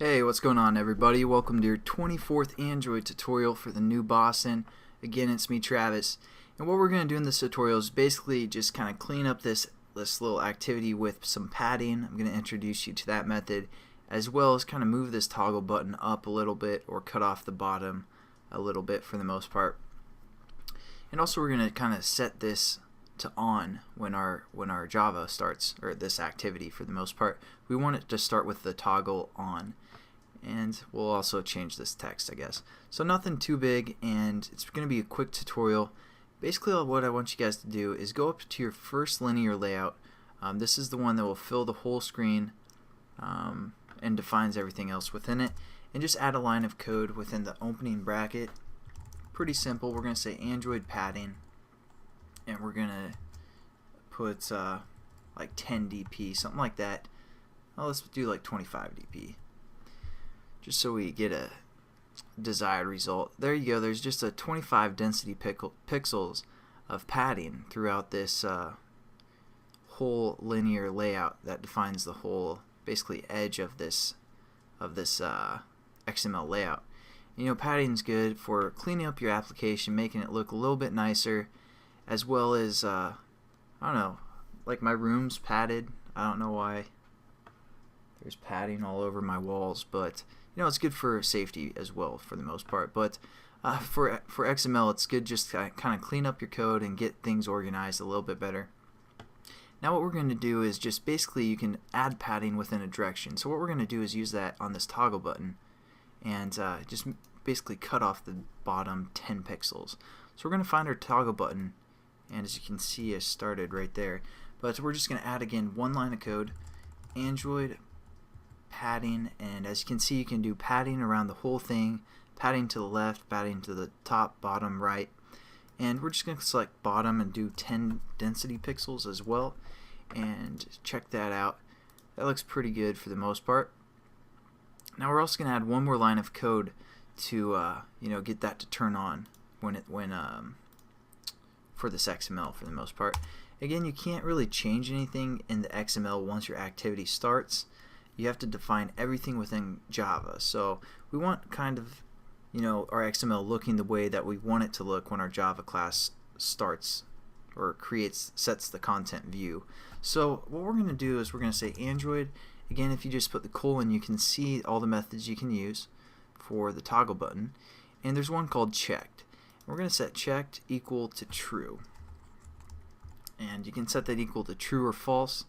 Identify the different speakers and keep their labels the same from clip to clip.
Speaker 1: Hey, what's going on everybody? Welcome to your 24th Android tutorial for the new Boston. Again, it's me, Travis. And what we're going to do in this tutorial is basically just kind of clean up this little activity with some padding. I'm going to introduce you to that method, as well as kind of move this toggle button up a little bit or cut off the bottom a little bit for the most part. And also we're going to kind of set this to on when our Java starts, or this activity for the most part. We want it to start with the toggle on. And we'll also change this text, I guess. So nothing too big, and it's going to be a quick tutorial. Basically what I want you guys to do is go up to your first linear layout. This is the one that will fill the whole screen and defines everything else within it. And just add a line of code within the opening bracket. Pretty simple. We're going to say Android padding, and we're going to put like 10 dp, something like that. Well, let's do like 25 dp. Just so we get a desired result. There you go. There's just a 25 density pixels of padding throughout this whole linear layout that defines the whole basically edge of this XML layout. You know, padding's good for cleaning up your application, making it look a little bit nicer, as well as I don't know, like my room's padded. I don't know why there's padding all over my walls, but you know, it's good for safety as well for the most part. But for XML, it's good just to kind of clean up your code and get things organized a little bit better. Now what we're going to do is just basically you can add padding within a direction. So what we're going to do is use that on this toggle button and just basically cut off the bottom 10 pixels. So we're going to find our toggle button, and as you can see I started right there. But we're just going to add again one line of code, Android padding, and as you can see you can do padding around the whole thing, padding to the left, padding to the top, bottom, right, and we're just going to select bottom and do 10 density pixels as well, and check that out. That looks pretty good for the most part. Now we're also going to add one more line of code to you know, get that to turn on when for this XML for the most part. Again, you can't really change anything in the XML once your activity starts. You have to define everything within Java. So we want kind of, you know, our XML looking the way that we want it to look when our Java class starts or sets the content view. So what we're going to do is we're going to say Android. Again, if you just put the colon, you can see all the methods you can use for the toggle button. And there's one called checked. We're going to set checked equal to true. And you can set that equal to true or false.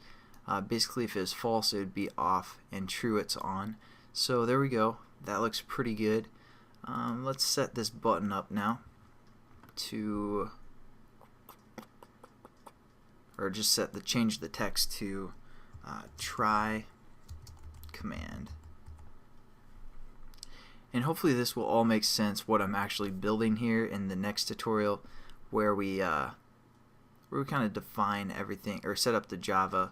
Speaker 1: Basically if it's false it would be off, and true it's on. So there we go. That looks pretty good. Let's set this button up now to, or just change the text to try command. And hopefully this will all make sense what I'm actually building here in the next tutorial, where we kind of define everything or set up the Java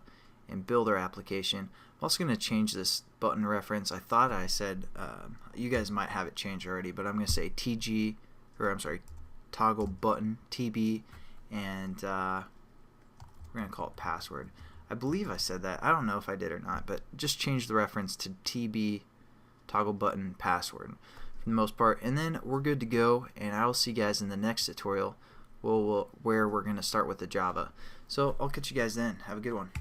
Speaker 1: and build our application. I'm also going to change this button reference. I thought I said you guys might have it changed already, but I'm going to say TG, or I'm sorry, toggle button TB, and we're going to call it password. I believe I said that. I don't know if I did or not, but just change the reference to TB toggle button password for the most part, and then we're good to go. And I will see you guys in the next tutorial where we're going to start with the Java. So I'll catch you guys then. Have a good one.